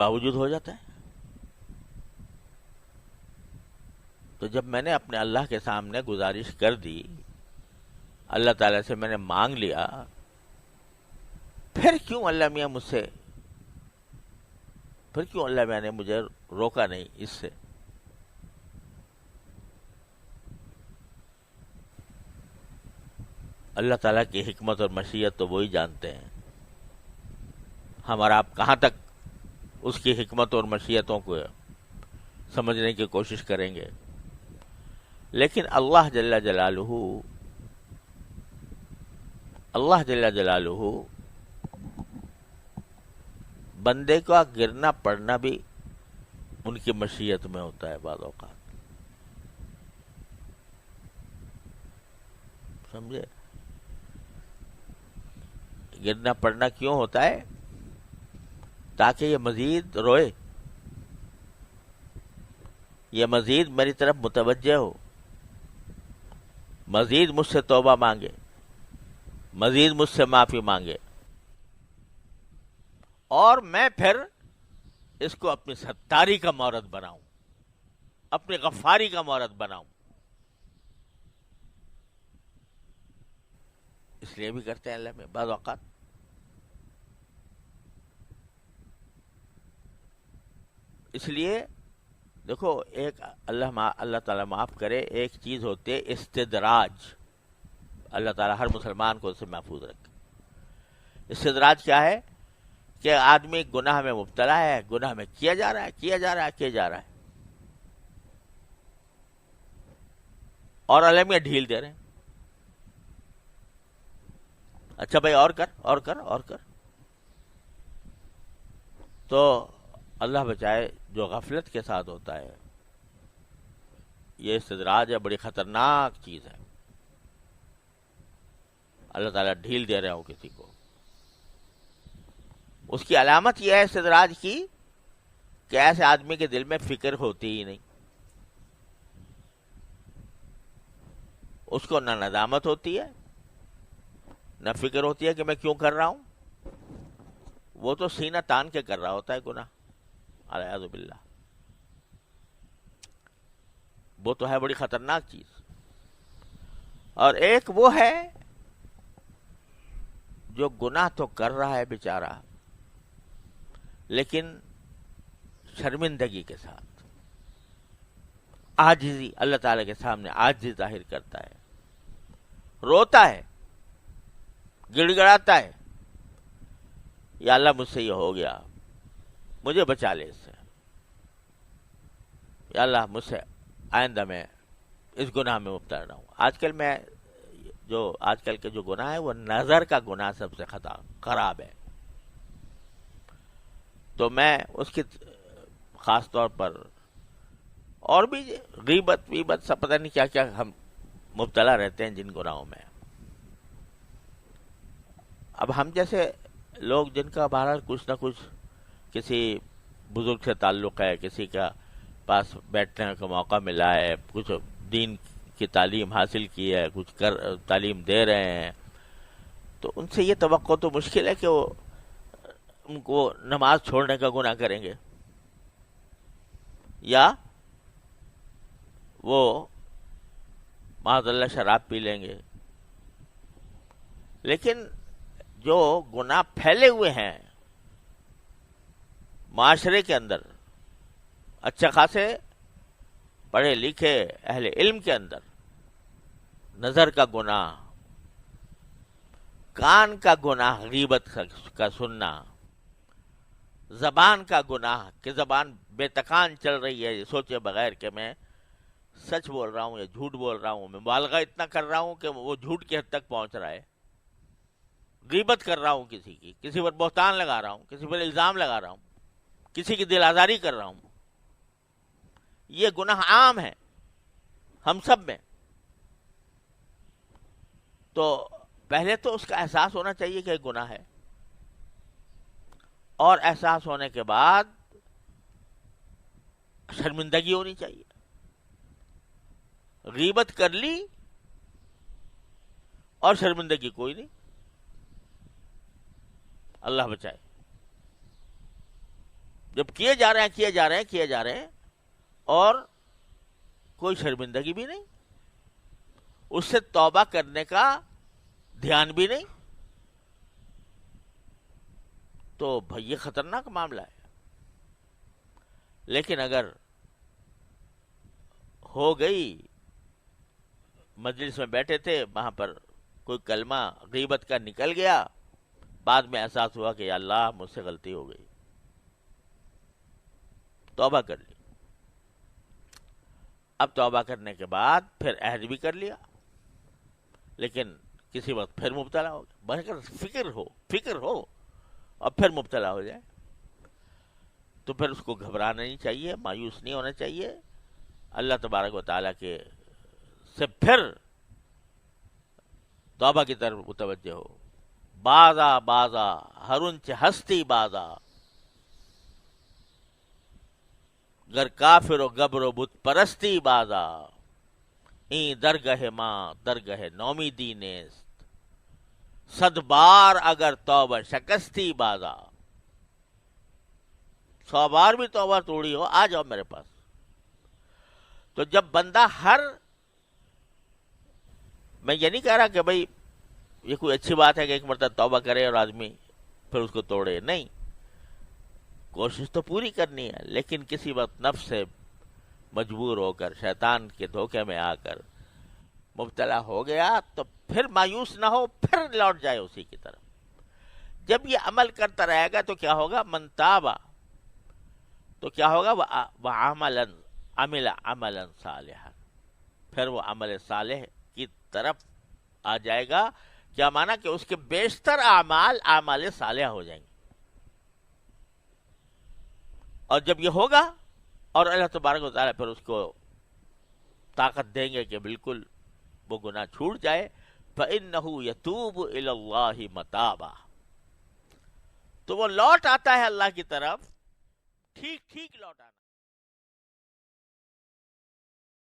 باوجود ہو جاتا ہے. تو جب میں نے اپنے اللہ کے سامنے گزارش کر دی، اللہ تعالیٰ سے میں نے مانگ لیا، پھر کیوں اللہ میاں مجھ سے، پھر کیوں اللہ میاں نے مجھے روکا نہیں اس سے؟ اللہ تعالیٰ کی حکمت اور مشیت تو وہی جانتے ہیں. ہم اور آپ کہاں تک اس کی حکمت اور مشیتوں کو سمجھنے کی کوشش کریں گے؟ لیکن اللہ جل جلالہ بندے کا گرنا پڑنا بھی ان کی مشیت میں ہوتا ہے بعض اوقات. سمجھے؟ گرنا پڑنا کیوں ہوتا ہے؟ تاکہ یہ مزید روئے، یہ مزید میری طرف متوجہ ہو، مزید مجھ سے توبہ مانگے، مزید مجھ سے معافی مانگے، اور میں پھر اس کو اپنی ستاری کا مورد بناؤں، اپنی غفاری کا مورد بناؤں. اس لیے بھی کرتے ہیں اللہ میں بعض اوقات. اس لیے دیکھو، ایک اللہ تعالیٰ معاف کرے، ایک چیز ہوتی ہے استدراج. اللہ تعالیٰ ہر مسلمان کو اسے محفوظ رکھے. استدراج کیا ہے؟ کہ آدمی گناہ میں مبتلا ہے، گناہ میں کیا جا رہا ہے، اور اللہ میں ڈھیل دے رہے ہیں. اچھا بھائی، اور کر. تو اللہ بچائے، جو غفلت کے ساتھ ہوتا ہے، یہ استدراج ہے، بڑی خطرناک چیز ہے. اللہ تعالیٰ ڈھیل دے رہے ہو کسی کو، اس کی علامت یہ ہے استدراج کی کہ ایسے آدمی کے دل میں فکر ہوتی ہی نہیں. اس کو نہ ندامت ہوتی ہے، نہ فکر ہوتی ہے کہ میں کیوں کر رہا ہوں. وہ تو سینہ تان کے کر رہا ہوتا ہے گناہ، اعوذ باللہ. وہ تو ہے بڑی خطرناک چیز. اور ایک وہ ہے جو گناہ تو کر رہا ہے بیچارہ، لیکن شرمندگی کے ساتھ، عاجزی، اللہ تعالی کے سامنے عاجزی ظاہر کرتا ہے، روتا ہے، گڑ گڑاتا ہے، یا اللہ مجھ سے یہ ہو گیا، مجھے بچا لے اس سے، یا اللہ مجھ سے آئندہ میں اس گناہ میں مبتلا نہ ہوں. آج کل کے جو گناہ ہے وہ نظر کا گناہ سب سے خراب ہے. تو میں اس کی خاص طور پر، اور بھی غیبت سب پتہ نہیں کیا کیا ہم مبتلا رہتے ہیں جن گناہوں میں. اب ہم جیسے لوگ جن کا بہرحال کچھ نہ کچھ کسی بزرگ سے تعلق ہے، کسی کا پاس بیٹھنے کا موقع ملا ہے، کچھ دین کی تعلیم حاصل کی ہے، کچھ تعلیم دے رہے ہیں، تو ان سے یہ توقع تو مشکل ہے کہ وہ ان کو نماز چھوڑنے کا گناہ کریں گے، یا وہ معاذ اللہ شراب پی لیں گے. لیکن جو گناہ پھیلے ہوئے ہیں معاشرے کے اندر، اچھے خاصے پڑھے لکھے اہل علم کے اندر، نظر کا گناہ، کان کا گناہ، غیبت کا سننا، زبان کا گناہ کہ زبان بے تکان چل رہی ہے، سوچے بغیر کہ میں سچ بول رہا ہوں یا جھوٹ بول رہا ہوں، میں مبالغہ اتنا کر رہا ہوں کہ وہ جھوٹ کی حد تک پہنچ رہا ہے، غیبت کر رہا ہوں کسی پر بہتان لگا رہا ہوں، کسی پر الزام لگا رہا ہوں، کسی کی دل آزاری کر رہا ہوں. یہ گناہ عام ہے ہم سب میں. تو پہلے تو اس کا احساس ہونا چاہیے کہ گناہ ہے، اور احساس ہونے کے بعد شرمندگی ہونی چاہیے. غیبت کر لی اور شرمندگی کوئی نہیں، اللہ بچائے. جب کیے جا رہے ہیں اور کوئی شرمندگی بھی نہیں، اس سے توبہ کرنے کا دھیان بھی نہیں، تو بھائی یہ خطرناک معاملہ ہے۔ لیکن اگر ہو گئی، مجلس میں بیٹھے تھے، وہاں پر کوئی کلمہ غیبت کا نکل گیا، بعد میں احساس ہوا کہ یا اللہ مجھ سے غلطی ہو گئی، توبہ کر لی، اب توبہ کرنے کے بعد پھر عہد بھی کر لیا، لیکن کسی وقت پھر مبتلا ہو گیا، بہر فکر ہو اور پھر مبتلا ہو جائے تو پھر اس کو گھبرانا نہیں چاہیے، مایوس نہیں ہونا چاہیے، اللہ تبارک و تعالیٰ کے سے پھر توبہ کی طرف متوجہ ہو۔ بازا ہرنچ ہستی بازا، گر کافر و گبر و بت پرستی بازا، این درگہ ماں درگہ نومیدی نیست، صد بار اگر توبہ شکستی بازا، 100 بار بھی توبہ توڑی ہو آ جاؤ میرے پاس۔ تو جب بندہ میں یہ نہیں کہہ رہا کہ بھائی یہ کوئی اچھی بات ہے کہ ایک مرتبہ توبہ کرے اور آدمی پھر اس کو توڑے، نہیں، کوشش تو پوری کرنی ہے، لیکن کسی وقت نفس سے مجبور ہو کر، شیطان کے دھوکے میں آ کر مبتلا ہو گیا تو پھر مایوس نہ ہو، پھر لوٹ جائے اسی کی طرف۔ جب یہ عمل کرتا رہے گا تو کیا ہوگا؟ من تابا، تو کیا ہوگا؟ وہ عمل عملا صالحا، پھر وہ عمل صالح کی طرف آ جائے گا۔ کیا مانا؟ کہ اس کے بیشتر اعمال صالحہ ہو جائیں گے، اور جب یہ ہوگا اور اللہ تبارک و تعالیٰ پھر اس کو طاقت دیں گے کہ بالکل وہ گناہ چھوٹ جائے، فَإِنَّهُ يَتُوبُ إِلَى اللَّهِ مَتَابًا، تو وہ لوٹ آتا ہے اللہ کی طرف، ٹھیک لوٹ آنا۔